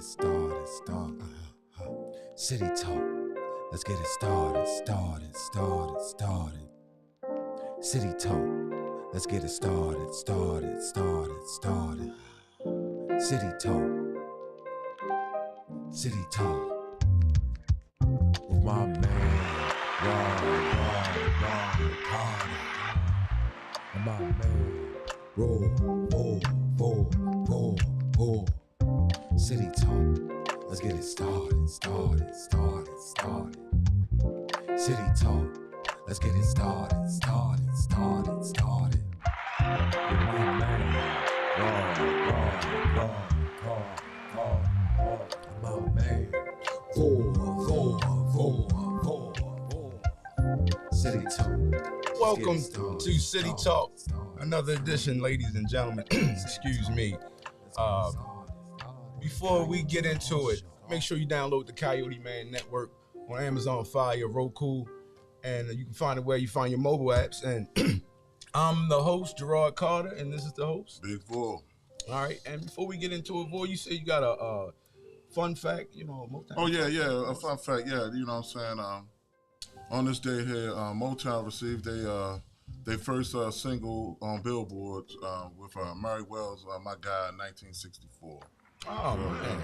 it started, City talk. Let's get it started. City talk. Let's get it started. City talk. City talk. With my man, Ron Carter. And my man, roll. City talk. Let's get it started. City talk. Let's get it started. With my man, my man, City talk. Welcome to City Talk, another edition, ladies and gentlemen. Excuse me. Before we get into it, make sure you download the Coyoteman network on Amazon Fire, Roku, and you can find it where you find your mobile apps. And I'm the host, Gerard Carter, and this is the host, Big Four. All right, and before we get into it, boy, you say you got a fun fact, Motown. Oh, yeah, a fun fact, yeah, you know what I'm saying? On this day here, Motown received their first single on Billboard with Mary Wells, My Guy, in 1964. Oh, man.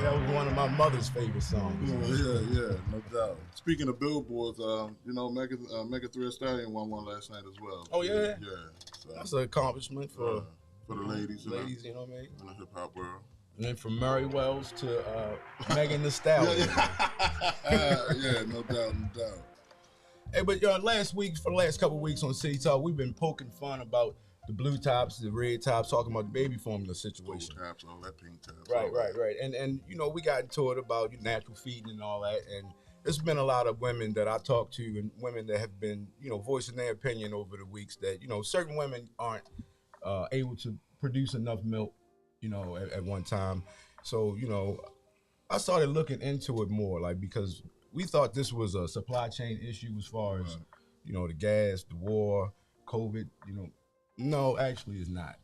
That was one of my mother's favorite songs. Yeah, no doubt. Speaking of billboards, Megan Thee Stallion won one last night as well. Oh, yeah? Yeah. So, that's an accomplishment for the ladies. Ladies, you know what I mean? In the hip-hop world. And then from Mary Wells to Megan Thee Stallion. Yeah, no doubt. Hey, but for the last couple of weeks on City Talk, we've been poking fun about the blue tops, the red tops, talking about the baby formula situation. Blue tops, all that pink tops. Right. And we got into it about natural feeding and all that. And there's been a lot of women that I talk to and women that have been, voicing their opinion over the weeks that, certain women aren't able to produce enough milk, at one time. So, I started looking into it more, because we thought this was a supply chain issue as far as, the gas, the war, COVID, No, actually it's not.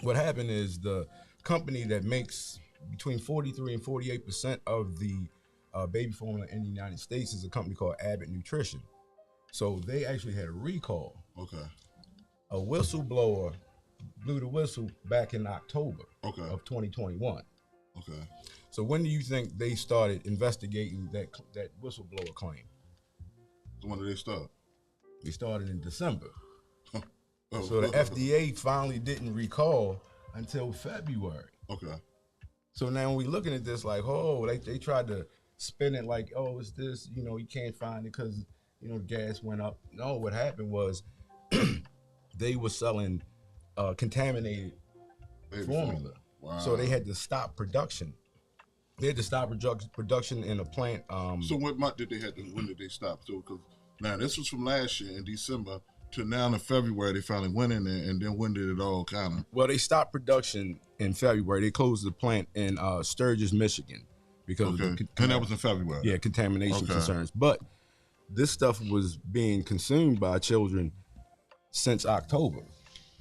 What happened is the company that makes between 43 and 48% of the baby formula in the United States is a company called Abbott Nutrition. So they actually had a recall. Okay. A whistleblower blew the whistle back in October of 2021. Okay. So when do you think they started investigating that whistleblower claim? When did they start? They started in December. Oh. So the FDA finally didn't recall until February. Okay. So now when we're looking at this they tried to spin it like, it's this, you can't find it because, gas went up. No, what happened was they were selling contaminated formula. Wow. So they had to stop production. They had to stop production in a plant. So when did they stop? So because now this was from last year in December to now in February they finally went in there, and then when did it all kind of? Well, they stopped production in February. They closed the plant in Sturgis, Michigan, because and that was in February. Yeah, contamination concerns. But this stuff was being consumed by children since October.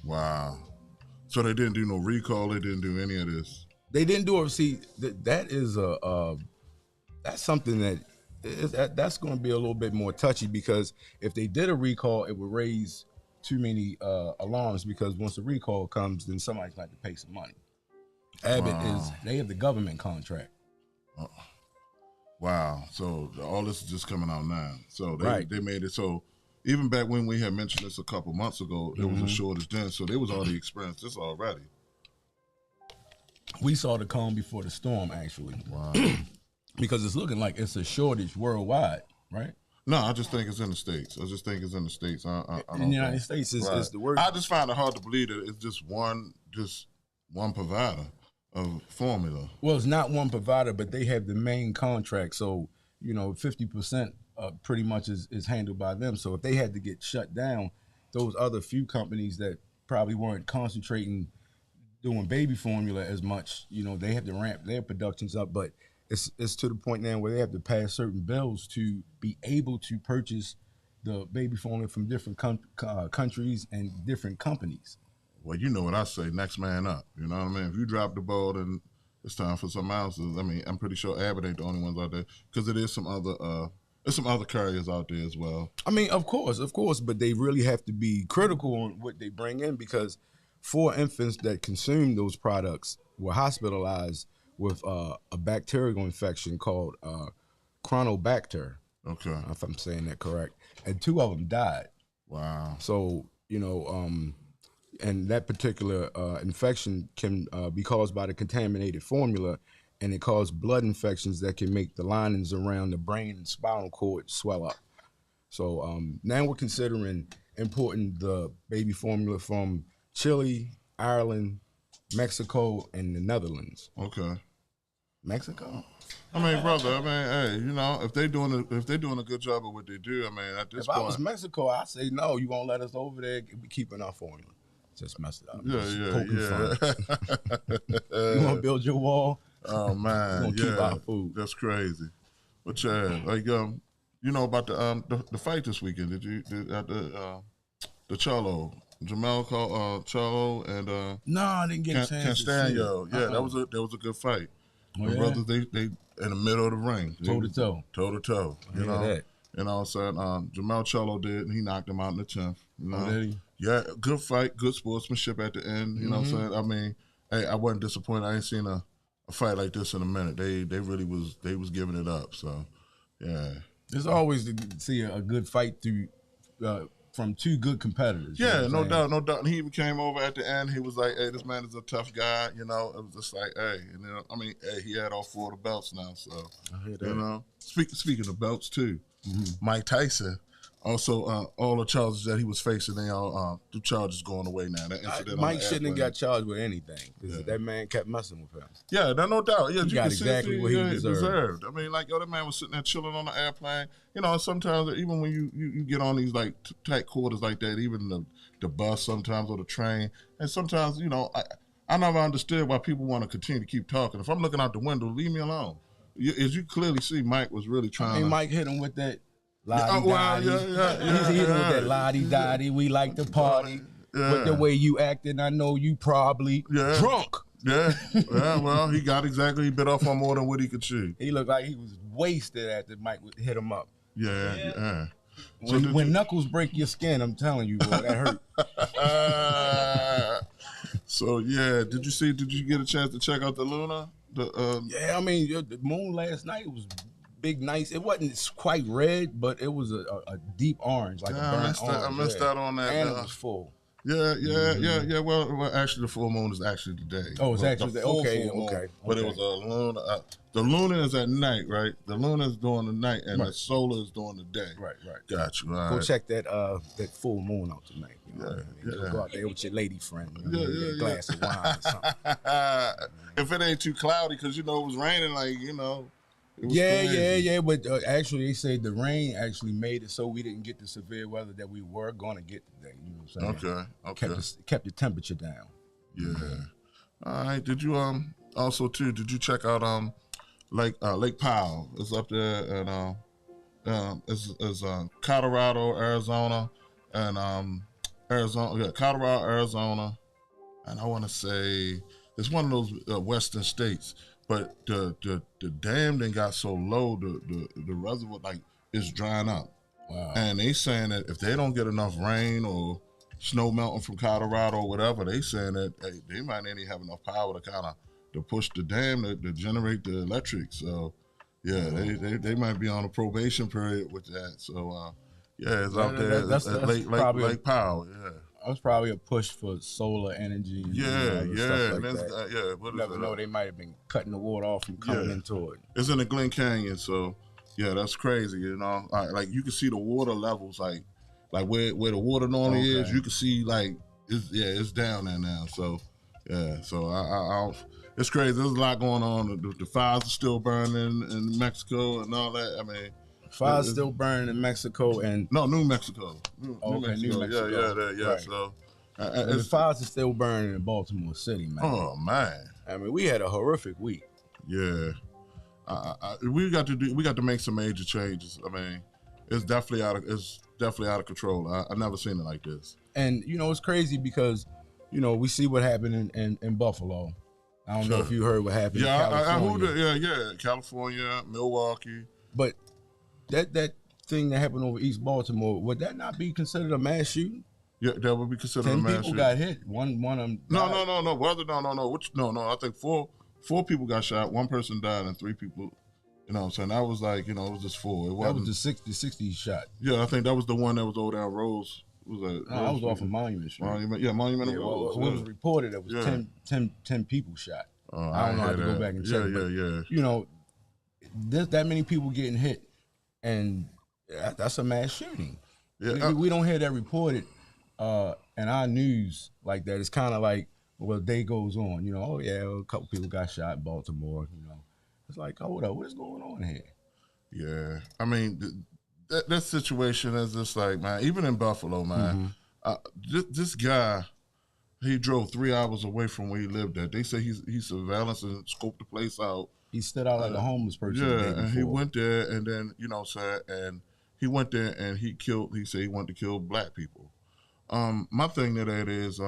Wow. So they didn't do no recall. They didn't do any of this. They didn't do it. See, that is that's something that's going to be a little bit more touchy, because if they did a recall, it would raise too many alarms, because once the recall comes, then somebody's going to have to pay some money. Abbott they have the government contract. Wow. So all this is just coming out now. So they made it so. Even back when we had mentioned this a couple months ago, there was a shortage then, so they was already experienced this already. We saw the calm before the storm, actually. Wow. Because it's looking like it's a shortage worldwide, right? No, I just think it's in the States. I In the United States is the word. I just find it hard to believe that it's just one provider of formula. Well, it's not one provider, but they have the main contract. So, 50% pretty much is handled by them. So if they had to get shut down, those other few companies that probably weren't concentrating doing baby formula as much, they have to ramp their productions up. But it's to the point now where they have to pass certain bills to be able to purchase the baby formula from different countries and different companies. Well, you know what I say, next man up. You know what I mean? If you drop the ball, then it's time for some ounces. I mean, I'm pretty sure Abbott ain't the only ones out there because it is some other there's some other carriers out there as well. I mean, of course, but they really have to be critical on what they bring in because 4 infants that consumed those products were hospitalized with a bacterial infection called Chronobacter. Okay. If I'm saying that correct. And 2 of them died. Wow. So, and that particular infection can be caused by the contaminated formula, and it causes blood infections that can make the linings around the brain and spinal cord swell up. So now we're considering importing the baby formula from Chile, Ireland, Mexico, and the Netherlands. Okay. Mexico? I mean, brother. I mean, hey, if they're doing a good job of what they do, I mean, at this point, if I was Mexico, I'd say no. You won't let us over there. We keeping our formula. Just mess it up. Yeah. You want to build your wall? Oh man, keep our food. That's crazy. But yeah, like you know about the fight this weekend? The Charlo, Jamel Charlo and no, I didn't get a chance. Castaño. Yeah, that was a good fight. The brothers they in the middle of the ring, toe to toe. You know that. You know, so Jamel Charlo did, and he knocked him out in the 10th. You know? Did he? Yeah, good fight, good sportsmanship at the end. You know what I'm saying? I mean, hey, I wasn't disappointed. I ain't seen a fight like this in a minute. They really was giving it up. So, yeah. It's always to see a good fight through from 2 good competitors. Yeah, no doubt. And he even came over at the end. He was like, "Hey, this man is a tough guy." You know, it was just like, "Hey," and I mean, hey, he had all 4 of the belts now. So, I hear that. You know, speaking of belts too, Mike Tyson. Also, all the charges that he was facing, they all the charges going away now. That incident Mike shouldn't have got charged with anything because that man kept messing with him. Yeah, no doubt. Yeah, he got exactly what he deserved. I mean, like, that man was sitting there chilling on the airplane. You know, sometimes even when you get on these like tight quarters like that, even the bus sometimes or the train, and sometimes I never understood why people want to continue to keep talking. If I'm looking out the window, leave me alone. As you clearly see, Mike was really trying. Mike hit him with that. Lottie-dottie. He's hitting with that lottie-dottie. We like to party. With the way you acting, I know you probably drunk. Yeah, well, he bit off on more than what he could chew. He looked like he was wasted after Mike hit him up. Yeah. When knuckles break your skin, I'm telling you, boy, that hurt. So, yeah, did you get a chance to check out the Luna? Yeah, I mean, the moon last night was big, nice. It wasn't quite red, but it was a deep orange, like a burnt orange. I missed out on that. And it was full. Yeah. Well, actually, the full moon is actually today. Oh, it's actually today. Okay. But it was a Luna. The Luna is at night, right? The Luna is during the night, and the solar is during the day. Right. Gotcha. Go check that full moon out tonight. Go out there with your lady friend. Get a glass of wine or something. If it ain't too cloudy, because it was raining, It was crazy. But actually, they said the rain actually made it so we didn't get the severe weather that we were going to get today. You know what I'm saying? Okay. Kept the temperature down. Yeah. All right. Did you also too? Did you check out Lake Powell? It's up there, and it's Colorado, Arizona, and Arizona. Yeah, Colorado, Arizona, and I want to say it's one of those western states. But the dam then got so low, the reservoir is drying up. Wow. And they saying that if they don't get enough rain or snow melting from Colorado or whatever, they saying that they might not even have enough power to push the dam to generate the electric. So yeah, they might be on a probation period with that. So it's out there that's Lake Powell. Yeah. That's probably a push for solar energy. And stuff like that. What you never know. They might have been cutting the water off from coming into it. It's in the Glen Canyon, so yeah, that's crazy. You know, like you can see the water levels, like where the water normally is. You can see it's down there now. So yeah, so I it's crazy. There's a lot going on. The fires are still burning in Mexico and all that. I mean. Fire's still burning in Mexico and New Mexico. New Mexico. Yeah. Right. So the fires are still burning in Baltimore City, man. Oh man! I mean, we had a horrific week. Yeah, we got to make some major changes. I mean, it's definitely out of control. I never seen it like this. And it's crazy because we see what happened in Buffalo. I don't know if you heard what happened Yeah, in California. yeah. California, Milwaukee. But that thing that happened over East Baltimore, would that not be considered a mass shooting? Yeah, that would be considered 10 a mass people shooting. got hit. One of them died. No. Whether no. I think four people got shot. One person died, and 3 people. You know what I'm saying? That was like, it was just 4. It wasn't, that was the 60 shot. Yeah, I think that was the one that was over down Rose. Was that? No, I was off of Monument Street. Monument Yeah, Rose. what was reported, it was 10 people shot. I don't know how to go back and check. Yeah. That many people getting hit, and that's a mass shooting. Yeah, we don't hear that reported in our news like that. It's kind of like, well, day goes on. Oh yeah, a couple people got shot in Baltimore. It's like, hold up, what is going on here? Yeah, I mean, that situation is just like, man, even in Buffalo, man, this guy, he drove 3 hours away from where he lived at. They say he surveillance and scoped the place out. He stood out like a homeless person. Yeah, and he went there, and then, and he went there and he said he wanted to kill black people. My thing to that is,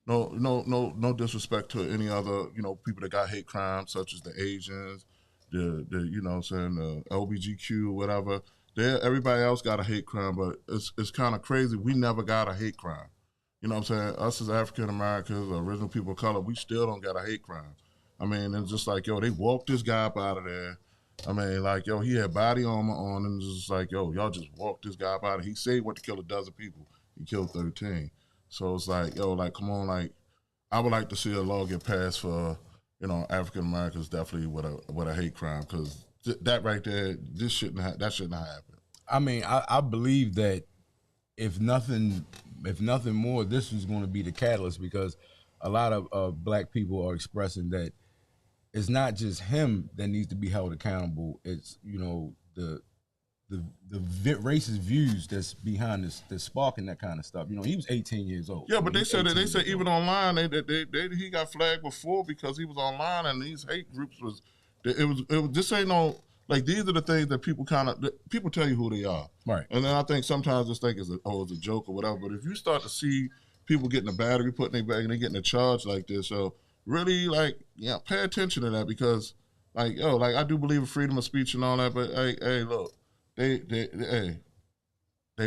no disrespect to any other, people that got hate crimes, such as the Asians, the LBGQ, whatever. Everybody else got a hate crime, but it's kind of crazy. We never got a hate crime. You know what I'm saying? Us as African Americans, original people of color, we still don't got a hate crime. I mean, it's just like, they walked this guy up out of there. I mean, like, he had body armor on, and it's just like, y'all just walked this guy up out of there. He said he went to kill a dozen people. He killed 13. So it's like, come on, like, I would like to see a law get passed for, African Americans definitely with a hate crime, because that right there, that shouldn't have happened. I mean, I believe that if nothing more, this is going to be the catalyst, because a lot of black people are expressing that it's not just him that needs to be held accountable. It's the racist views that's behind this, that's sparking that kind of stuff. He was 18 years old. Yeah, but they said even online he got flagged before because he was online, and these hate groups it was this ain't no, like, these are the things that people people tell you who they are, right? And then I think sometimes this thing is it's a joke or whatever. But if you start to see people getting a battery put in their back and they getting a charge like this, so really, like, pay attention to that, because like, I do believe in freedom of speech and all that, but hey, look. They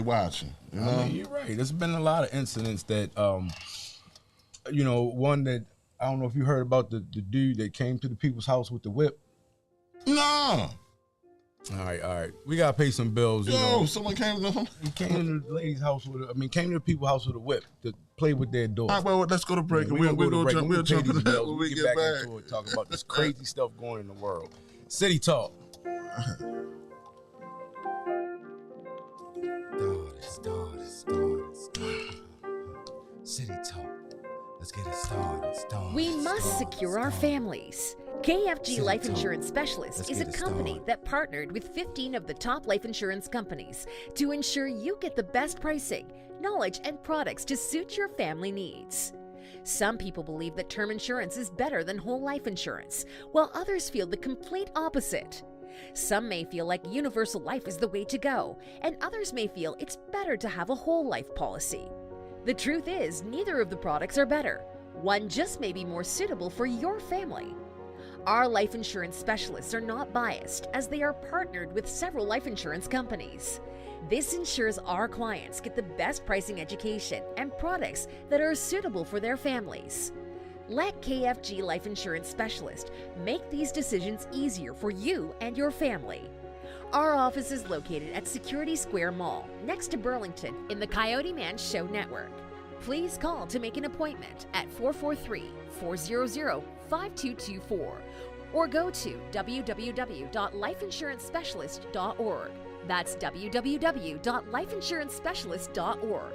watching. I mean, you're right. There's been a lot of incidents that, one that, I don't know if you heard about the dude that came to the people's house with the whip. No. All right. We gotta pay some bills. Someone came to him. He came to the lady's house came to the people's house with a whip to play with their daughter. All right, well, let's go to break. We'll jump into that when we get back into it, talk about this crazy stuff going in the world. City Talk. Start. City Talk. Let's get it started. We must secure our families. KFG Life Insurance Specialist is a company that partnered with 15 of the top life insurance companies to ensure you get the best pricing, knowledge, and products to suit your family needs. Some people believe that term insurance is better than whole life insurance, while others feel the complete opposite. Some may feel like universal life is the way to go, and others may feel it's better to have a whole life policy. The truth is, neither of the products are better. One just may be more suitable for your family. Our life insurance specialists are not biased, as they are partnered with several life insurance companies. This ensures our clients get the best pricing, education, and products that are suitable for their families. Let KFG Life Insurance Specialist make these decisions easier for you and your family. Our office is located at Security Square Mall, next to Burlington, in the Coyoteman Show Network. Please call to make an appointment at 443-400-5224 or go to www.lifeinsurancespecialist.org. That's www.lifeinsurancespecialist.org.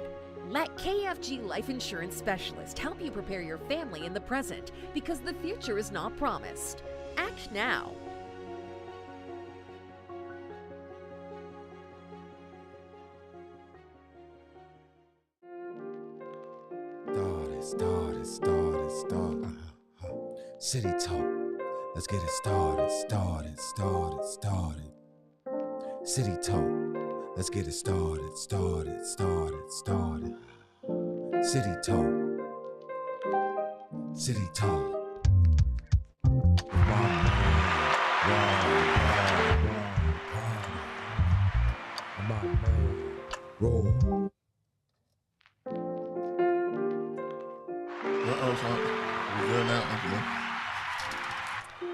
Let KFG Life Insurance Specialist help you prepare your family in the present, because the future is not promised. Act now. Start. City Talk. Let's get it started. City Talk. Let's get it started. City Talk.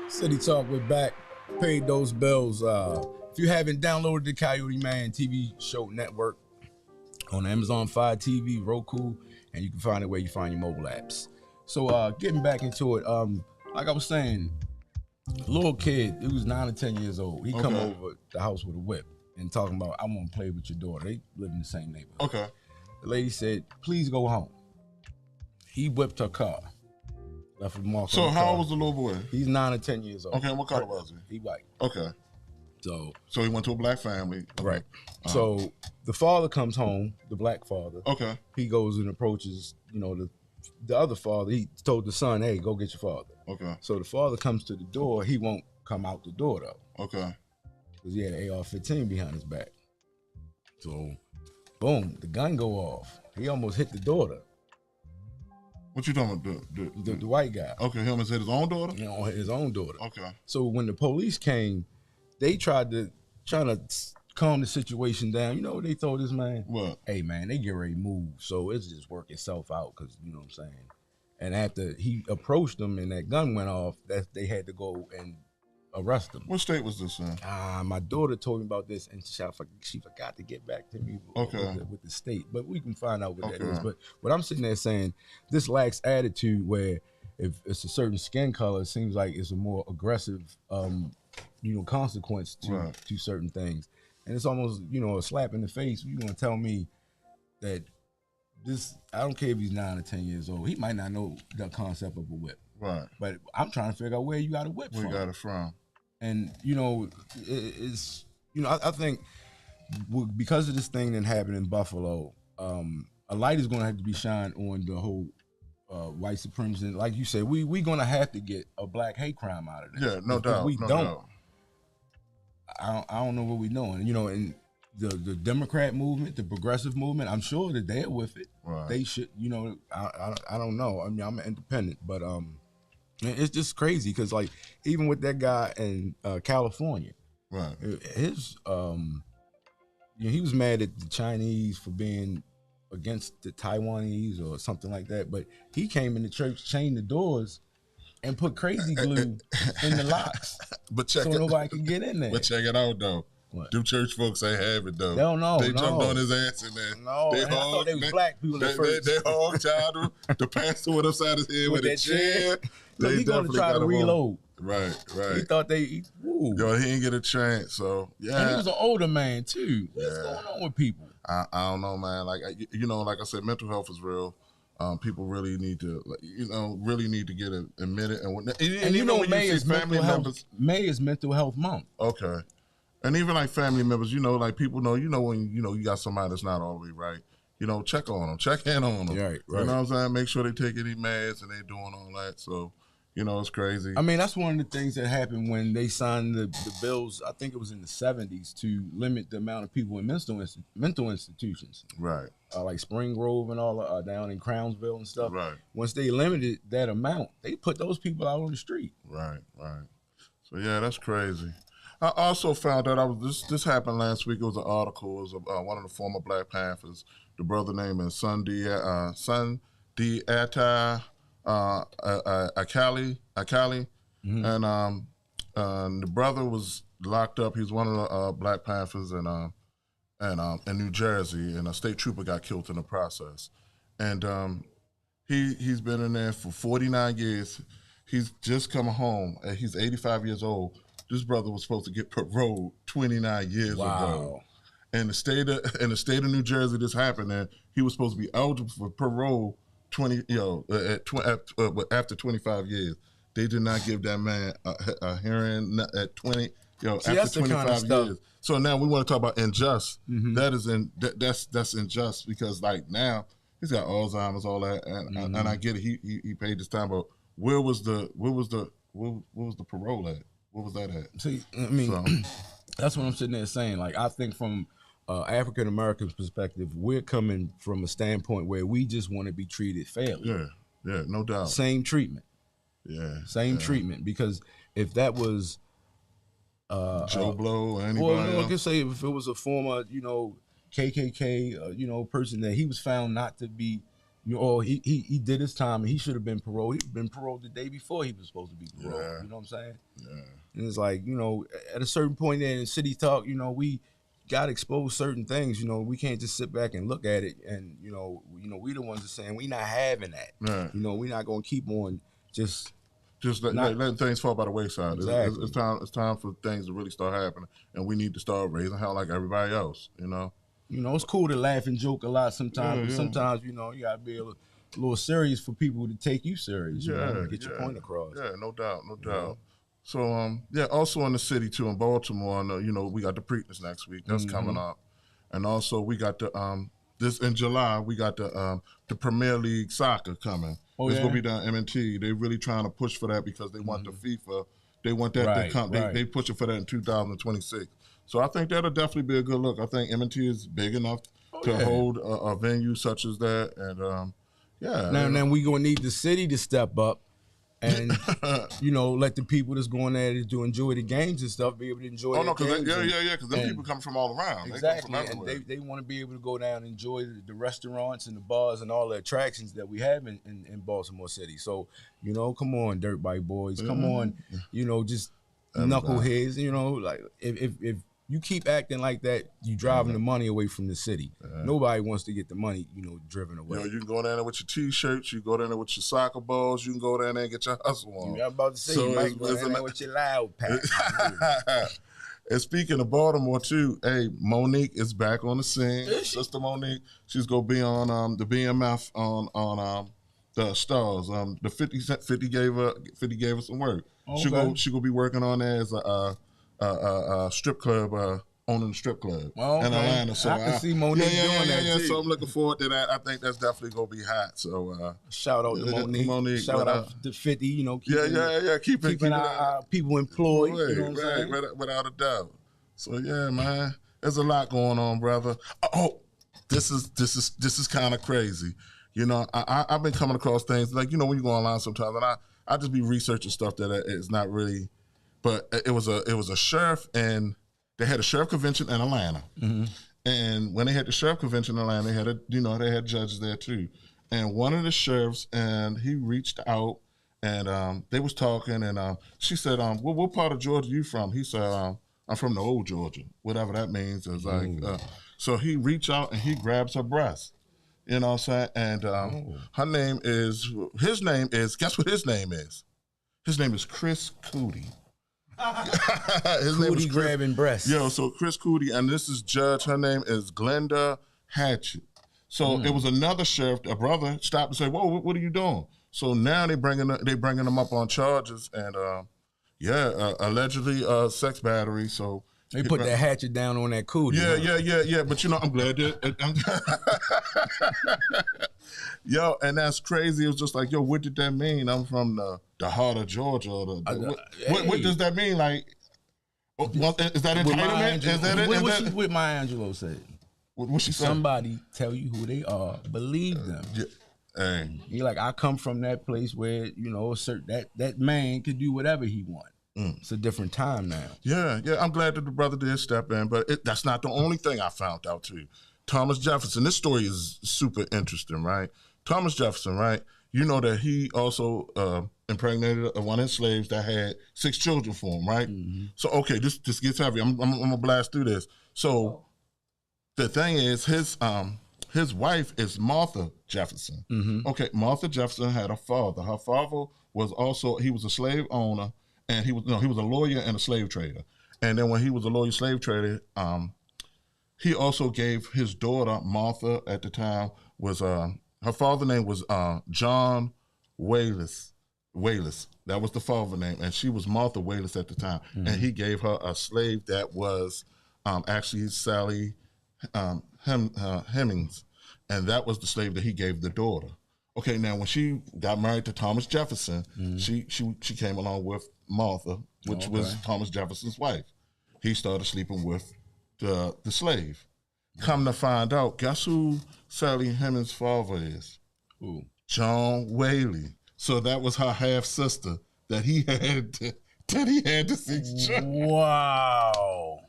City Talk, we're back. Paid those bills. If you haven't downloaded the Coyoteman TV show network on Amazon Fire TV, Roku, and you can find it where you find your mobile apps. So getting back into it, like I was saying, a little kid, he was 9 or 10 years old. He come over the house with a whip and talking about, I want to play with your daughter. They live in the same neighborhood. Okay. The lady said, please go home. He whipped her car. Left a mark So on the how car. old was the little boy? He's 9 or 10 years old. Okay, what color was he? He white. Okay. So he went to a black family. Right. So the father comes home, the black father. Okay. He goes and approaches, the other father. He told the son, hey, go get your father. Okay. So the father comes to the door. He won't come out the door, though. Okay. Because he had an AR-15 behind his back. So, boom, the gun go off. He almost hit the daughter. What you talking about? The white guy. Okay, he almost hit his own daughter? His own daughter. Okay. So when the police came, they tried to calm the situation down. You know what they told this man? What? Hey, man, they get ready to move. So it's just work itself out because, you know what I'm saying? And after he approached them and that gun went off, they had to go and arrest him. What state was this in? My daughter told me about this, and she forgot to get back to me with the state. But we can find out what that is. But what I'm sitting there saying, this lacks attitude where if it's a certain skin color, it seems like it's a more aggressive, consequence to certain things. And it's almost, a slap in the face. You want to tell me that I don't care if he's 9 or 10 years old. He might not know the concept of a whip. Right. But I'm trying to figure out where you got a whip from. Where you got it from. And, I think because of this thing that happened in Buffalo, a light is going to have to be shined on the whole white supremacy. And like you said, we're going to have to get a black hate crime out of this. Yeah, no doubt. If we no don't, doubt. I don't know what we're doing. And the Democrat movement, the progressive movement, I'm sure that they're with it. Right. They should, I don't know. I mean, I'm independent, but it's just crazy because, like, even with that guy in California, right? His he was mad at the Chinese for being against the Taiwanese or something like that. But he came in the church, chained the doors, and put crazy glue in the locks, so nobody can get in there. But check it out though. What? Them church folks ain't have it though. They don't know. They jumped on his ass in there. No, I thought they was black people at first. They hogged child. The pastor went upside his head with a chair. Look, he gonna try to reload. Right. He thought he didn't get a chance. So yeah. And he was an older man too. What's going on with people? I don't know, man. Like like I said, mental health is real. People really need to, get it admitted. And May is mental health month. Okay. And even like family members, like people know, when you got somebody that's not all the way right, check on them, check in on them. Right. You know what I'm saying? Make sure they take any meds and they doing all that. So, it's crazy. I mean, that's one of the things that happened when they signed the bills. I think it was in the 70s to limit the amount of people in mental institutions. Right. Like Spring Grove and all down in Crownsville and stuff. Right. Once they limited that amount, they put those people out on the street. Right. So yeah, that's crazy. I also found out this happened last week. It was an article. It was one of the former Black Panthers. The brother name is Sundiata Akali, and the brother was locked up. He's one of the Black Panthers in New Jersey, and a state trooper got killed in the process. And he's been in there for 49 years. He's just come home. He's 85 years old. This brother was supposed to get paroled 29 years ago. In the state of New Jersey, this happened, and he was supposed to be eligible for parole after 25 years. They did not give that man a hearing at 20. After 25 years. So now we want to talk about unjust. Mm-hmm. That's unjust because like now he's got Alzheimer's, all that, and I get it. He paid his time, but where was the parole at? What was that at? See, I mean, that's what I'm sitting there saying. Like, I think from African Americans' perspective, we're coming from a standpoint where we just want to be treated fairly. Yeah, no doubt. Same treatment. Yeah. Same treatment. Because if that was Joe Blow or anybody well, else? I could say if it was a former, KKK, person that he was found not to be he did his time and he should have been paroled. He'd been paroled the day before he was supposed to be paroled. Yeah. You know what I'm saying? Yeah. And it's like, at a certain point in City Talk, we got to expose certain things. We can't just sit back and look at it. And, we the ones that saying we not having that. Right. We not going to keep on just letting things fall by the wayside. Exactly. It's time for things to really start happening. And we need to start raising hell like everybody else, It's cool to laugh and joke a lot sometimes, but sometimes, you got to be a little serious for people to take you serious, to get your point across. Yeah, no doubt. So, also in the city, too, in Baltimore, we got the Preakness next week. That's coming up. And also we got the, this in July, we got the Premier League soccer coming. Oh, it's going to be down M&T. They're really trying to push for that because they want the FIFA. They want that to come. They pushing for that in 2026. So I think that'll definitely be a good look. I think M&T is big enough to hold a venue such as that. And, Now we going to need the city to step up and, let the people that's going there to enjoy the games and stuff be able to enjoy the games. Because them people come from all around. Exactly, they come from and they want to be able to go down and enjoy the restaurants and the bars and all the attractions that we have in Baltimore City. So, come on, dirt bike boys. Come on, just knuckleheads. Like if you keep acting like that, you driving the money away from the city. Nobody wants to get the money, driven away. You can go down there with your T-shirts. You go down there with your soccer balls. You can go down there and get your hustle on. I'm about to say, you might go down there with your loud pack. And speaking of Baltimore, too, hey, Monique is back on the scene. Sister Monique, she's going to be on the BMF on the Stars. The 50 gave her some work. Okay. She gonna be working on there as a strip club, owning a strip club in Atlanta. So I can see Monique doing that too. So I'm looking forward to that. I think that's definitely gonna be hot. So shout out to Monique. Shout out to 50. Keeping our people employed. Without a doubt. So yeah, man, there's a lot going on, brother. Oh, this is kind of crazy. I've been coming across things like when you go online sometimes, and I just be researching stuff that is not really. But it was a sheriff, and they had a sheriff convention in Atlanta. Mm-hmm. And when they had the sheriff convention in Atlanta, they had they had judges there too. And one of the sheriffs, and he reached out, and they was talking, and she said, what part of Georgia you from? He said, I'm from the old Georgia, whatever that means. It's like, so he reached out and he grabs her breast. You know what I'm saying? And his name is, guess what his name is? His name is Chris Cootie. His name is Chris, grabbing breasts. So Chris Cootie, and this is judge. Her name is Glenda Hatchett. So it was another sheriff, a brother, stopped and said, "Whoa, what are you doing?" So now they bringing them up on charges, and allegedly sex battery. So they put that hatchet down on that Cootie. Yeah. But I'm glad that. And that's crazy. It was just like, what did that mean? I'm from the heart of Georgia. What does that mean? Like, is that entitlement? Is that it? What Maya Angelou said. What she said? Somebody tell you who they are, believe them. Hey. You're like, I come from that place where that man could do whatever he wants. It's a different time now. Yeah. I'm glad that the brother did step in, but that's not the only thing I found out too. Thomas Jefferson. This story is super interesting, right? Thomas Jefferson, right? You know that he also impregnated one of his slaves that had 6 children for him, right? Mm-hmm. So, okay, this gets heavy. I'm going to blast through this. So, the thing is, his wife is Martha Jefferson. Mm-hmm. Okay, Martha Jefferson had a father. Her father was he was a slave owner, and he was a lawyer and a slave trader. And then when he was a lawyer slave trader, he also gave his daughter, Martha, at the time, was her father's name was John Wallace. That was the father name, and she was Martha Wallace at the time. Mm-hmm. And he gave her a slave that was actually Sally Hemings, and that was the slave that he gave the daughter. Okay, now when she got married to Thomas Jefferson, she came along with Martha, which was Thomas Jefferson's wife. He started sleeping with the slave. Come to find out, guess who Sally Hemings' father is? Who? John Whaley. So that was her half sister that he had the 6 children. Wow.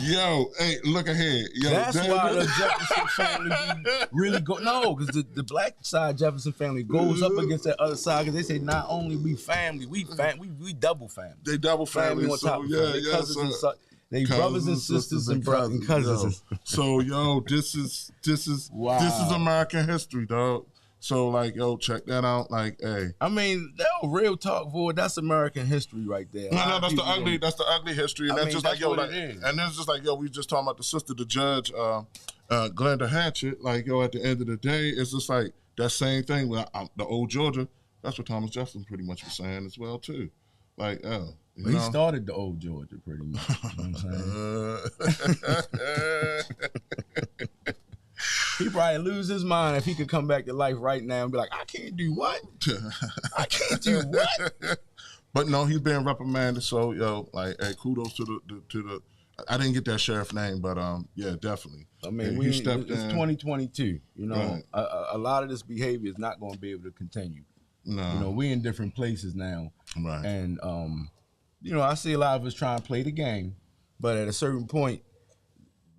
Yo, hey, look ahead. Yo, that's why the Jefferson family really go. No, because the black side Jefferson family goes up against that other side because they say not only we family, we double family. They double family. on So top of yeah, family. They yeah. cousins and they brothers and sisters and cousins. Yo. So yo, this is Wow. This is American history, dog. So like, yo, check that out. Like, hey. I mean, real talk, boy. That's American history right there. No, that's the ugly. That's the ugly history, and that's just like, yo, like, and then it's just like, yo, we just talking about the sister, the judge, Glenda Hatchett. Like, yo, at the end of the day, it's just like that same thing with the old Georgia. That's what Thomas Jefferson pretty much was saying as well too. Like, oh, he started the old Georgia pretty much. You know what I'm saying? He probably lose his mind if he could come back to life right now and be like, I can't do what? I can't do what? But no, he's being reprimanded. So yo, like, hey, kudos to the. I didn't get that sheriff name, but yeah, definitely. I mean, he stepped it's in. 2022. You know, Right. a lot of this behavior is not going to be able to continue. No, You know, we in different places now, right. and you know, I see a lot of us trying to play the game, but at a certain point,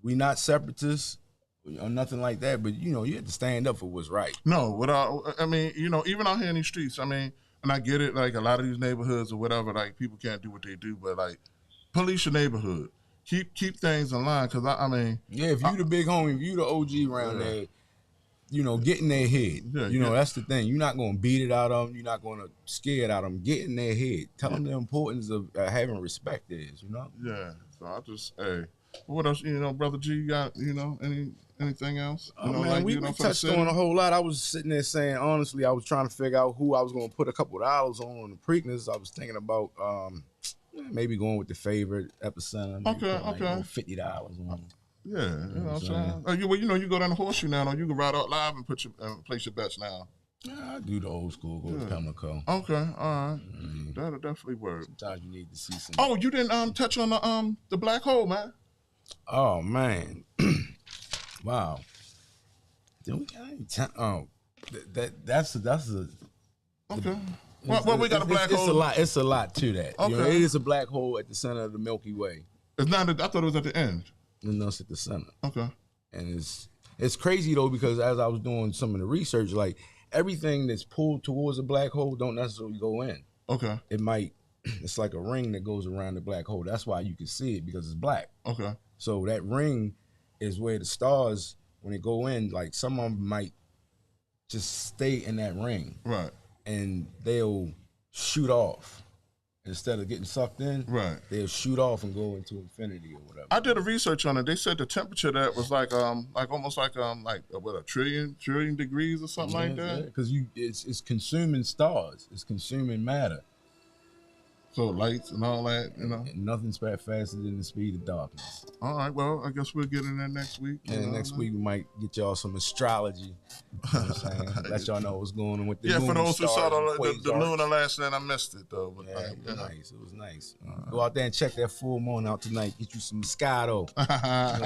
we not separatists or nothing like that. But you know, you have to stand up for what's right. No, I mean, you know, even out here in these streets, I mean, and I get it, like a lot of these neighborhoods or whatever, like people can't do what they do, but like, police your neighborhood, keep things in line, because I mean, Yeah, if you the big homie, if you the OG around there, you know, get in their head. Yeah, you know, that's the thing. You're not gonna beat it out of them. You're not gonna scare it out of them. Get in their head. Tell them the importance of having respect is. You know. yeah. So I just, hey, what else? You know, brother G, you got, you know, anything else? You know, Man, like, we you know, for the touched city? on a whole lot. I was sitting there saying, honestly, I was trying to figure out who I was going to put a couple of dollars on the Preakness. I was thinking about maybe going with the favorite Epicenter. Maybe Okay, put, like, okay. $50 on. Yeah, you know what I'm saying. Well, you know, you go down the horseshoe now, or you can ride out live and place your bets now. Yeah, I do the old school, go to Pimlico. Okay, all right, that'll definitely work. Sometimes you need to see some. Oh, you didn't touch on the black hole, man. Oh man, wow. Then we got that's a. Okay. Well, we got a black hole. It's a lot to that. You know, Okay. it is a black hole at the center of the Milky Way. It's not. I thought it was at the end. And that's at the center. Okay. And it's crazy though, because as I was doing some of the research, like everything that's pulled towards a black hole don't necessarily go in. Okay. It's like a ring that goes around the black hole. That's why you can see it, because it's black. Okay. So that ring is where the stars, when they go in, like some of them might just stay in that ring. Right. And they'll shoot off. Instead of getting sucked in, Right. they'll shoot off and go into infinity or whatever. I did a research on it. They said the temperature that was like almost like what, a trillion degrees or something like that. Because it's consuming stars. It's consuming matter. So lights and all that, you know. And nothing's faster than the speed of darkness. All right. Well, I guess we'll get in there next week. And next week we might get y'all some astrology. You know what I'm saying? Let y'all know what's going on with the lunar for those who saw stars and the quasars. lunar last night, I missed it though. But Yeah, it was nice. It was nice. Go out there and check that full moon out tonight. Get you some Moscato.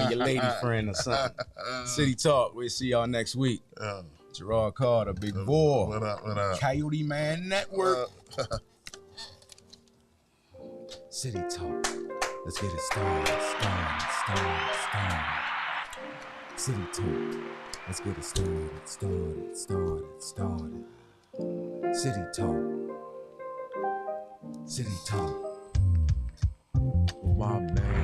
Your lady friend or something. City Talk. We'll see y'all next week. Gerard Carter, Big Boy. What up? Coyoteman Network. City Talk. Let's get it started. City Talk. Let's get it started. City Talk. City Talk. My man.